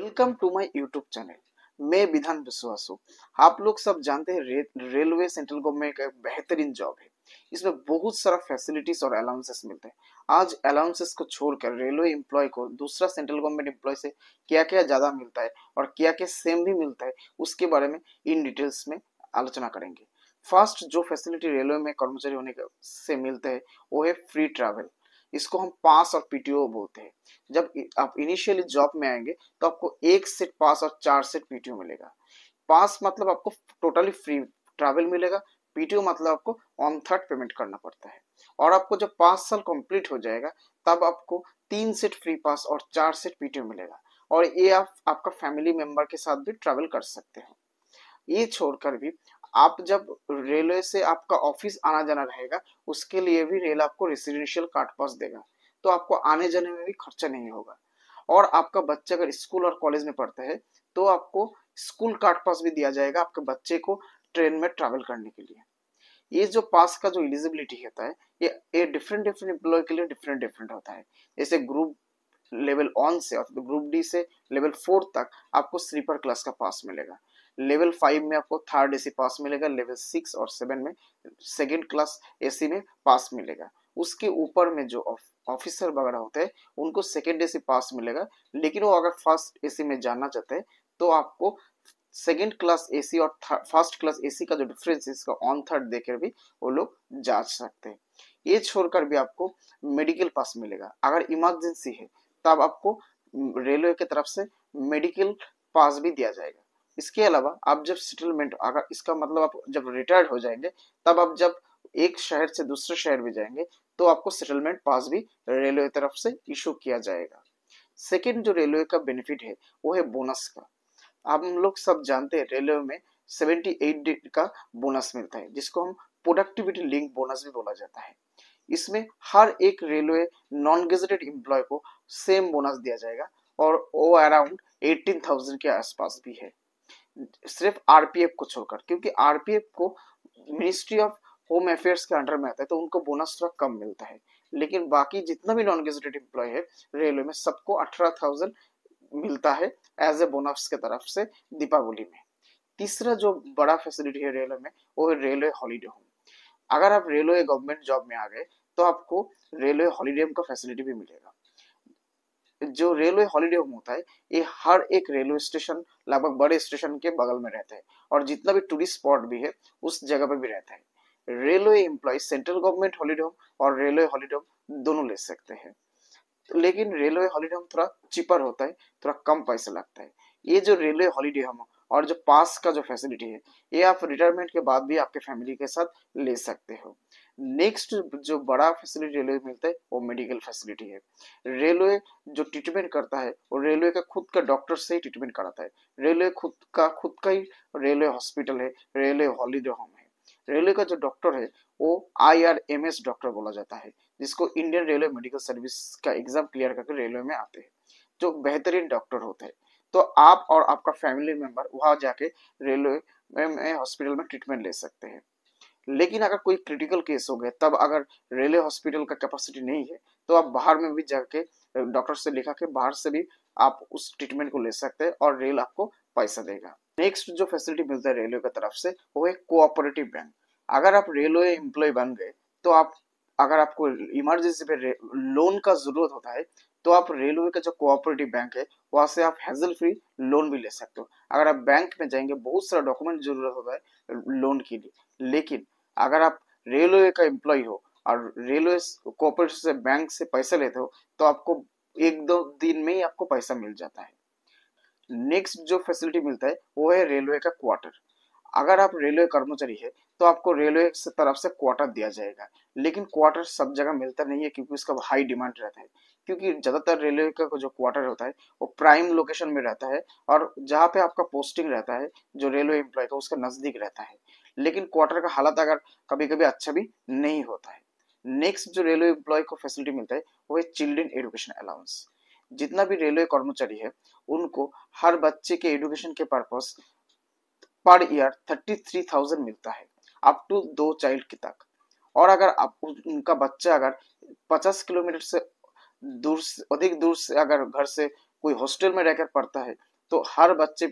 Welcome to my YouTube channel. मैं विधान विश्वासु। आप लोग सब जानते हैं रेलवे सेंट्रल गवर्नमेंट का एक बेहतरीन जॉब है। इसमें बहुत सारा फैसिलिटीज और अलाउंसेस मिलते हैं। आज अलाउंसेस को छोड़कर रेलवे एम्प्लॉय को दूसरा सेंट्रल गवर्नमेंट एम्प्लॉय से क्या क्या ज्यादा मिलता है और क्या क्या सेम भी मिलता है, उसके बारे में इन डिटेल्स में आलोचना करेंगे। फर्स्ट जो फैसिलिटी रेलवे में कर्मचारी होने से मिलते हैं वो है फ्री ट्रैवल। इसको हम पास और पीटीओ बोलते हैं। जब आप इनिशियली जॉब में आएंगे तो आपको एक सेट पास और 4 सेट पीटीओ मिलेगा। पास मतलब आपको टोटली फ्री ट्रैवल मिलेगा। पीटीओ मतलब आपको ऑन थर्ड पेमेंट करना पड़ता है। और आपको जब 5 साल कंप्लीट हो जाएगा तब आपको 3 सेट फ्री पास और 4 सेट पीटीओ मिलेगा। और ये आप आपका फैमिली मेंबर के साथ भी ट्रैवल कर सकते हो। ये छोड़कर भी आप जब रेलवे से आपका ऑफिस आना जाना रहेगा, उसके लिए भी रेल आपको रेसिडेंशियल कार्ड पास देगा। तो आपको आने जाने में भी खर्चा नहीं होगा। और आपका बच्चा अगर स्कूल और कॉलेज में पढ़ता है तो आपको स्कूल कार्ड पास भी दिया जाएगा आपके बच्चे को ट्रेन में ट्रैवल करने के लिए। ये जो पास का जो एलिजिबिलिटी होता है, ये डिफरेंट डिफरेंट एम्प्लॉय के लिए डिफरेंट डिफरेंट होता है। जैसे ग्रुप लेवल ऑन से और ग्रुप डी से लेवल 4 तक आपको स्लीपर क्लास का पास मिलेगा। लेवल 5 में आपको थर्ड एसी पास मिलेगा। लेवल 6 और 7 में सेकेंड क्लास एसी में पास मिलेगा। उसके ऊपर में जो ऑफिसर वगैरह होते हैं उनको सेकेंड एसी पास मिलेगा। लेकिन वो अगर फर्स्ट एसी में जाना चाहते हैं तो आपको सेकेंड क्लास एसी और फर्स्ट क्लास एसी का जो डिफरेंस है इसका ऑन थर्ड देकर भी वो लोग जांच सकते हैं। ये छोड़कर भी आपको मेडिकल पास मिलेगा। अगर इमरजेंसी है तब आपको रेलवे की तरफ से मेडिकल पास भी दिया जाएगा। इसके अलावा आप जब सेटलमेंट, अगर इसका मतलब आप जब रिटायर्ड हो जाएंगे तब आप जब एक शहर से दूसरे शहर में जाएंगे तो आपको सेटलमेंट पास भी रेलवे की तरफ से इशू किया जाएगा। सेकेंड जो रेलवे का बेनिफिट है वो है बोनस का। हम लोग सब जानते हैं रेलवे में 78 डे का बोनस मिलता है, जिसको हम प्रोडक्टिविटी लिंक बोनस भी बोला जाता है। इसमें हर एक रेलवे नॉन गेजेटेड एम्प्लॉय को सेम बोनस दिया जाएगा और वो अराउंड 18,000 के आसपास भी है, सिर्फ आरपीएफ को छोड़कर। क्योंकि आरपीएफ को मिनिस्ट्री ऑफ होम अफेयर्स के अंडर में आता है तो उनको बोनस थोड़ा कम मिलता है। लेकिन बाकी जितना भी नॉन गेजेटेड एम्प्लॉय है रेलवे में, सबको 18,000 मिलता है एज ए बोनस के तरफ से दीपावली में। तीसरा जो बड़ा फैसिलिटी है रेलवे में वो है रेलवे हॉलीडे होम। अगर आप रेलवे गवर्नमेंट जॉब में आ गए तो आपको रेलवे हॉलीडे होम का फैसिलिटी भी मिलेगा। जो रेलवे हॉलीडे होम होता है ये हर एक रेलवे स्टेशन, लगभग बड़े स्टेशन के बगल में रहता है और जितना भी टूरिस्ट स्पॉट भी है उस जगह पे भी रहता है। Railway employ central government holiday home और रेलवे हॉलीडे होम दोनों ले सकते हैं। लेकिन रेलवे हॉलीडे होम थोड़ा चिपर होता है, थोड़ा कम पैसा लगता है। ये जो रेलवे हॉलीडे होम और जो पास का जो फैसिलिटी है ये आप रिटायरमेंट के बाद भी आपके फैमिली के साथ ले सकते हो। नेक्स्ट जो बड़ा फैसिलिटी रेलवे में मिलता है वो मेडिकल फैसिलिटी है। रेलवे जो ट्रीटमेंट करता है वो रेलवे का खुद का डॉक्टर से ही ट्रीटमेंट कराता है। रेलवे खुद का ही रेलवे हॉस्पिटल है, रेलवे हॉलीडे होम है। रेलवे का जो डॉक्टर है वो IRMS डॉक्टर बोला जाता है, जिसको इंडियन रेलवे मेडिकल सर्विस का एग्जाम क्लियर करके रेलवे में आते हैं, जो बेहतरीन डॉक्टर होते हैं। तो आप और आपका फैमिली मेंबर वहां जाके रेलवे में हॉस्पिटल में ट्रीटमेंट ले सकते हैं। लेकिन अगर कोई क्रिटिकल केस हो गया तब अगर रेलवे हॉस्पिटल का कैपेसिटी नहीं है तो आप बाहर में भी जाके डॉक्टर से लिखा के बाहर से भी आप उस ट्रीटमेंट को ले सकते हैं और रेल आपको पैसा देगा। नेक्स्ट जो फैसिलिटी मिलता है रेलवे की तरफ से वो है कोऑपरेटिव बैंक। अगर आप रेलवे एम्प्लॉय बन गए तो आप, अगर आपको इमरजेंसी पे लोन का जरूरत होता है तो आप रेलवे का जो कोऑपरेटिव बैंक है वहां से आप हैजल फ्री लोन भी ले सकते हो। अगर आप बैंक में जाएंगे बहुत सारा डॉक्यूमेंट जरूरत होता है लोन के लिए, लेकिन अगर आप रेलवे का एम्प्लॉय हो और रेलवे कोऑपरेटिव से बैंक से पैसा लेते हो तो आपको 1-2 दिन में ही आपको पैसा मिल जाता है। नेक्स्ट जो फैसिलिटी मिलता है वो है रेलवे का क्वार्टर। अगर आप रेलवे कर्मचारी है तो आपको रेलवे से तरफ से क्वार्टर दिया जाएगा। लेकिन क्वार्टर सब जगह मिलता नहीं है क्योंकि उसका हाई डिमांड रहता है। क्योंकि ज्यादातर रेलवे का जो क्वार्टर होता है वो प्राइम लोकेशन में रहता है और जहाँ पे आपका पोस्टिंग रहता है जो रेलवे एम्प्लॉय का उसका नजदीक रहता है। लेकिन क्वार्टर का हालत अगर कभी कभी अच्छा भी नहीं होता है। नेक्स्ट जो रेलवे एम्प्लॉय को फैसिलिटी मिलता है वो है चिल्ड्रन एजुकेशन अलाउंस। जितना भी रेलवे कर्मचारी है उनको हर बच्चे के एजुकेशन के पर्पस पर ईयर 33,000 मिलता है, अप टू 2 चाइल्ड की तक। और अगर आप उनका बच्चा अगर 50 किलोमीटर से अधिक दूर से अगर घर से कोई हॉस्टल में रहकर पढ़ता है तो हर बच्चे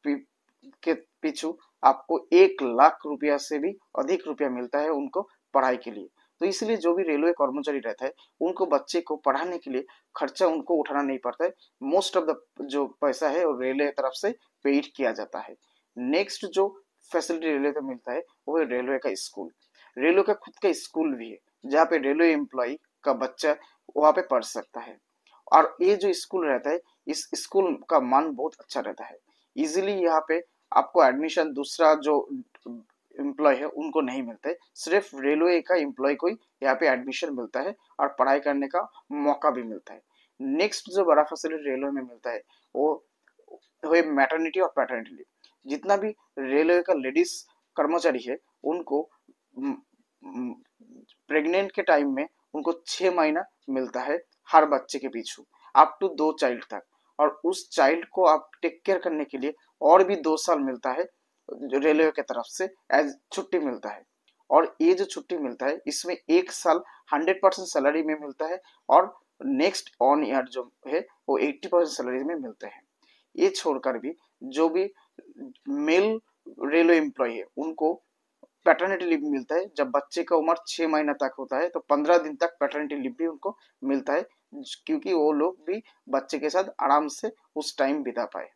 के पीछू आपको 1 लाख रुपया से भी अधिक रुपया मिलता है उनको पढ़ाई के लिए। तो इसलिए जो भी रेलवे कर्मचारी रहता है उनको बच्चे को पढ़ाने के लिए खर्चा उनको उठाना नहीं पड़ता है। मोस्ट ऑफ द जो पैसा है वो रेलवे तरफ से पेड किया जाता है। नेक्स्ट जो फैसिलिटी रेलवे को मिलता है वो है रेलवे का स्कूल। रेलवे का खुद का स्कूल भी है जहाँ पे रेलवे एम्प्लॉय का बच्चा वहाँ पे पढ़ सकता है। और ये जो स्कूल रहता है इस स्कूल का मान बहुत अच्छा रहता है। इजीली यहाँ पे आपको एडमिशन दूसरा जो एम्प्लॉय है उनको नहीं मिलता है, सिर्फ रेलवे का एम्प्लॉय को ही यहाँ पे एडमिशन मिलता है और पढ़ाई करने का मौका भी मिलता है। नेक्स्ट जो बड़ा फैसिलिटी रेलवे में मिलता है वो है मैटरनिटी और पैटर्निटी लीव। जितना भी रेलवे का लेडीज कर्मचारी है उनको प्रेग्नेंट के टाइम में उनको 6 महीना मिलता है हर बच्चे के पीछू, अप टू 2 चाइल्ड तक। और उस चाइल्ड को आप टेक केयर करने के लिए और भी 2 साल मिलता है रेलवे की तरफ से एज छुट्टी मिलता है। और ये जो छुट्टी मिलता है इसमें 1 साल 100% सैलरी में मिलता है और नेक्स्ट ऑन ईयर जो है वो 80% सैलरी में मिलते हैं। ये छोड़कर भी जो भी मेल रेलवे एम्प्लॉय है उनको पैटर्निटी लीव मिलता है। जब बच्चे का उम्र 6 महीना तक होता है तो 15 दिन तक पैटर्निटी लीव भी उनको मिलता है, क्योंकि वो लोग भी बच्चे के साथ आराम से उस टाइम बिता पाए।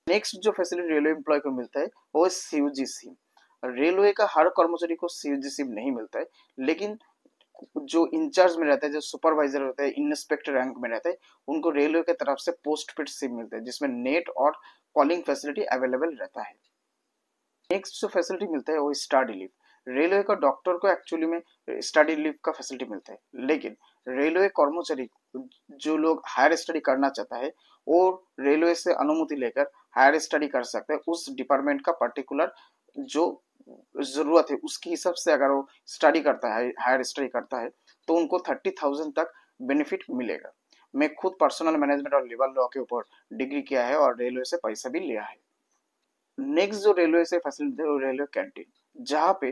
नेक्स्ट जो फैसिलिटी रेलवे एम्प्लॉय को मिलता है वो है सीयूजी सिम। रेलवे का हर कर्मचारी को सीयूजी सिम नहीं मिलता है, लेकिन जो इंचार्ज में रहता है, जो सुपरवाइजर रहता है, इंस्पेक्टर रैंक में रहता है, उनको रेलवे की तरफ से पोस्ट पेड सिम मिलता है जिसमें नेट और कॉलिंग फैसिलिटी अवेलेबल रहता है। नेक्स्ट जो फैसिलिटी मिलता है वो स्टडी लीव। रेलवे का डॉक्टर को एक्चुअली में स्टडी लीव का फैसिलिटी मिलता है, लेकिन रेलवे कर्मचारी जो लोग हायर स्टडी करना चाहता है वो रेलवे से अनुमति लेकर हायर स्टडी कर सकते हैं। उस डिपार्टमेंट का पर्टिकुलर जो जरूरत है उसके हिसाब से अगर वो स्टडी करता है, हायर स्टडी करता है, तो उनको 30,000 तक बेनिफिट मिलेगा। मैं खुद पर्सनल मैनेजमेंट और लेबर लॉ के ऊपर डिग्री किया है और रेलवे से पैसा भी लिया है। नेक्स्ट जो रेलवे से फैसिलिटी है वो रेलवे कैंटीन, जहाँ पे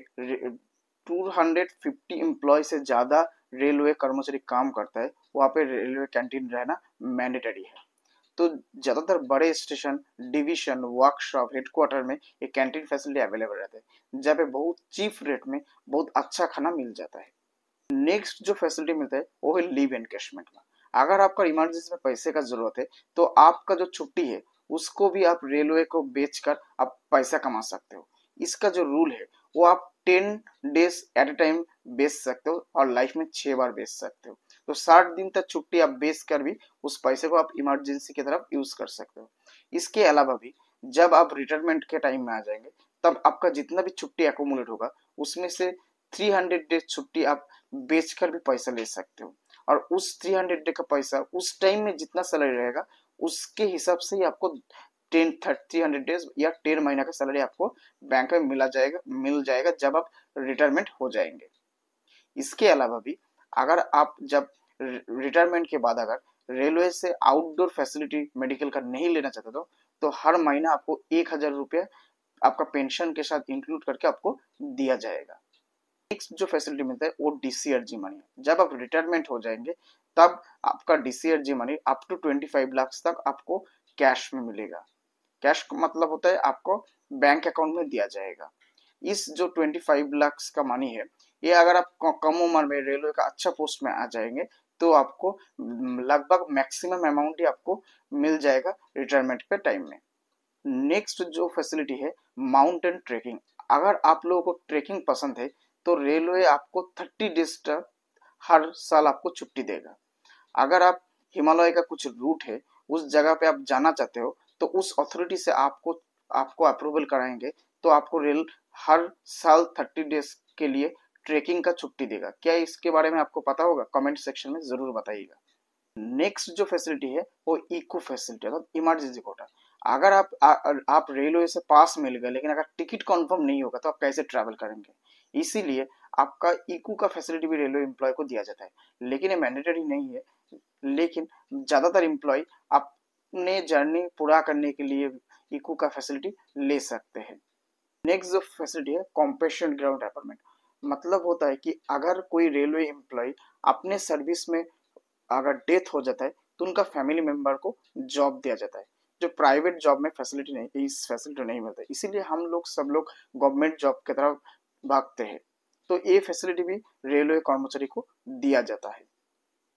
250 एम्प्लॉय से ज्यादा रेलवे कर्मचारी काम करता है, वहाँ पे रेलवे कैंटीन रहना मैंडेटरी है। तो ज्यादातर बड़े स्टेशन, डिवीजन, वर्कशॉप, हेडक्वार्टर में ये कैंटीन फैसिलिटी अवेलेबल रहता है, जहाँ पे बहुत चीप रेट में बहुत अच्छा खाना मिल जाता है। नेक्स्ट जो फैसिलिटी मिलता है वो है लीव एनकैशमेंट में। अगर आपका इमरजेंसी में पैसे का जरूरत है तो आपका जो छुट्टी है उसको भी आप रेलवे को बेचकर आप पैसा कमा सकते हो। इसका जो रूल है वो आप 10 डेज एट ए टाइम बेच सकते हो और लाइफ में 6 बार बेच सकते हो। तो 60 दिन तक छुट्टी आप बेच कर भी उस पैसे को आप इमरजेंसी की तरफ यूज कर सकते हो। इसके अलावा भी जब आप रिटायरमेंट के टाइम में आ जाएंगे तब आपका जितना भी छुट्टी एकोमुलेट होगा उसमें से 300 डेज छुट्टी आप बेचकर भी पैसा ले सकते हो। और उस 300 डे का पैसा उस टाइम में जितना सैलरी रहेगा उसके हिसाब से ही आपको 300 डेज या 10 महीना का सैलरी आपको बैंक में मिल जाएगा जब आप रिटायरमेंट हो जाएंगे। इसके अलावा भी अगर आप जब रिटायरमेंट के बाद अगर रेलवे से आउटडोर फैसिलिटी मेडिकल का नहीं लेना चाहते तो हर महीना आपको 1,000 रुपया आपका पेंशन के साथ इंक्लूड करके आपको दिया जाएगा। नेक्स्ट जो फैसिलिटी मिलता है वो डीसीआरजी मनी। जब आप रिटायरमेंट हो जाएंगे तब आपका DCRG money up to 25 lakh तक आपको कैश में मिलेगा। कैश का मतलब होता है आपको बैंक अकाउंट में दिया जाएगा। इस जो 25 लाख का मनी है ये अगर आप कम उम्र में रेलवे का अच्छा पोस्ट में आ जाएंगे तो आपको लगभग मैक्सिमम अमाउंट ही आपको मिल जाएगा रिटायरमेंट के टाइम में। नेक्स्ट जो फैसिलिटी है माउंटेन ट्रेकिंग। अगर आप लोगों को ट्रेकिंग पसंद है तो रेलवे आपको 30 डेज तक हर साल आपको छुट्टी देगा। अगर आप हिमालय का कुछ रूट है उस जगह पे आप जाना चाहते हो तो उस अथॉरिटी से आपको अप्रूवल कराएंगे तो आपको रेल हर साल 30 डेज के लिए ट्रेकिंग का छुट्टी देगा। क्या इसके बारे में आपको पता होगा? कमेंट सेक्शन में जरूर बताइएगा। नेक्स्ट जो फैसिलिटी है वो इको फैसिलिटी अर्थात इमरजेंसी कोटा। अगर आप रेलवे से पास मिल गए लेकिन अगर टिकट कंफर्म नहीं होगा तो आप कैसे ट्रैवल करेंगे? इसीलिए आपका इको का फैसिलिटी भी रेलवे एम्प्लॉय को दिया जाता है, लेकिन ये मैंडेटरी नहीं है। लेकिन ज्यादातर एम्प्लॉय अपने जर्नी पूरा करने के लिए इको का फैसिलिटी ले सकते हैं। नेक्स्ट जो फैसिलिटी है कॉम्पेशन ग्राउंड अपॉइंटमेंट। मतलब होता है कि अगर कोई रेलवे एम्प्लॉय अपने सर्विस में अगर डेथ हो जाता है तो उनका फैमिली मेंबर को जॉब दिया जाता है। जो प्राइवेट जॉब में फैसिलिटी नहीं, इस फैसिलिटी नहीं मिलता, इसीलिए हम लोग सब लोग गवर्नमेंट जॉब की तरफ भागते हैं। तो ये फैसिलिटी भी रेलवे कर्मचारी को दिया जाता है।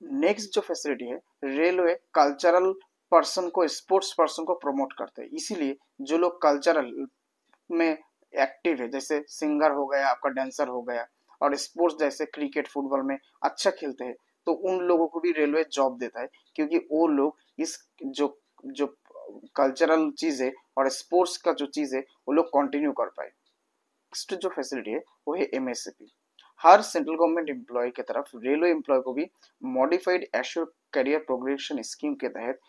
नेक्स्ट जो फैसिलिटी है, रेलवे कल्चरल पर्सन को, स्पोर्ट्स पर्सन को प्रमोट करते हैं। इसीलिए जो लोग कल्चरल में एक्टिव है, जैसे सिंगर हो गया, आपका डांसर हो गया, और स्पोर्ट्स जैसे क्रिकेट फुटबॉल में अच्छा खेलते हैं, तो उन लोगों को भी रेलवे जॉब देता है, क्योंकि वो लोग इस जो जो कल्चरल चीज है और स्पोर्ट्स का जो चीज है वो लोग कंटिन्यू कर पाए। नेक्स्ट जो फैसिलिटी है वो है एमएसपी। हर सेंट्रल गवर्नमेंट एम्प्लॉय की तरफ रेलवे एम्प्लॉय को भी modified assure career progression scheme के तहत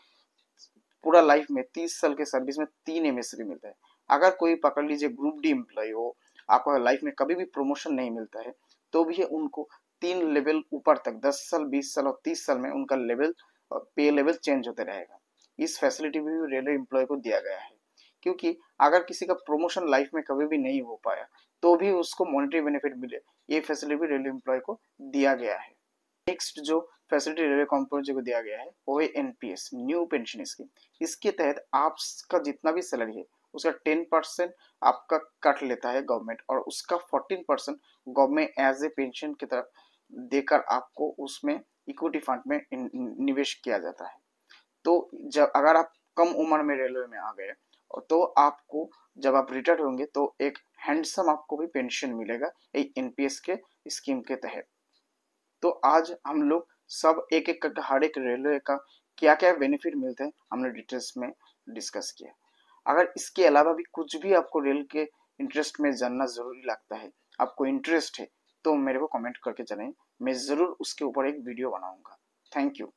पूरा लाइफ में 30 साल के सर्विस में 3 एमएसपी मिलता है। अगर कोई पकड़ लीजिए ग्रुप डी एम्प्लॉय हो, आपको लाइफ में कभी भी प्रमोशन नहीं मिलता है, तो भी उनको 3 लेवल ऊपर तक 10 साल, 20 साल और 30 साल में उनका लेवल, पे लेवल चेंज होते रहेगा। इस फैसिलिटी भी रेलवे एम्प्लॉय को दिया गया है, क्योंकि अगर किसी का प्रमोशन लाइफ में कभी भी नहीं हो पाया तो भी उसको मॉनेटरी बेनिफिट मिले, ये फैसिलिटी भी रेलवे एम्प्लॉय को दिया गया है। नेक्स्ट जो फैसिलिटी रेलवे कंपनी को दिया गया है वो है एनपीएस, न्यू पेंशन स्कीम। इसके तहत आपका जितना भी सैलरी है उसका 10% आपका कट लेता है गवर्नमेंट, और उसका 14% गवर्नमेंट एज ए पेंशन की तरफ देकर आपको उसमें इक्विटी फंड में निवेश किया जाता है। तो जब अगर आप कम उम्र में रेलवे में आ गए तो आपको जब आप रिटायर्ड होंगे तो एक हैंडसम आपको भी पेंशन मिलेगा एक एनपीएस के स्कीम के तहत। तो आज हम लोग सब एक एक करके हर एक रेलवे का क्या क्या बेनिफिट मिलते हैं हमने डिटेल्स में डिस्कस किया। अगर इसके अलावा भी कुछ भी आपको रेल के इंटरेस्ट में जानना जरूरी लगता है, आपको इंटरेस्ट है, तो मेरे को कमेंट करके चलें, मैं जरूर उसके ऊपर एक वीडियो बनाऊंगा। Thank you.